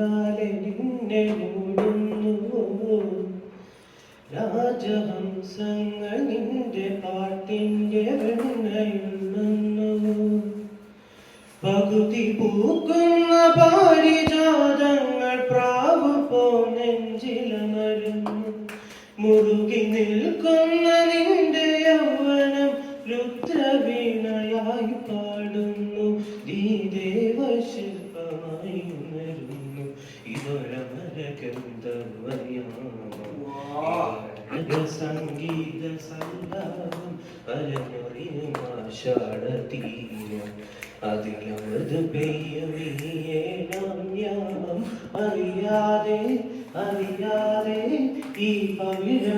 പൊന്നാലെ നിന്നെ മൂടുന്നു രാജഹംസങ്ങൾ നിന്റെ പാട്ടിന്റെ വെണ്ണയുണ്ണുന്നു പകുതി പൂക്കുന്ന പാരിജാതങ്ങൾ പ്രാവു പോ നെഞ്ചിലമരുന്നു മുറുകി നിൽക്കുന്ന നിന്റെ യൗവനം രുദ്രവീണയായി പാടുന്നു നീ ദേവശില്പമായി ഉണരുന്നു ഇതൊരമരഗന്ധർവയാമം സംഗീത സല്ലാപം അരഞ്ഞൊറിയും ആഷാഢതീരം അതിലമൃത് പെയ്യുമീയേണം യാമം അറിയാതെ അറിയാതെ ഈ പവിഴ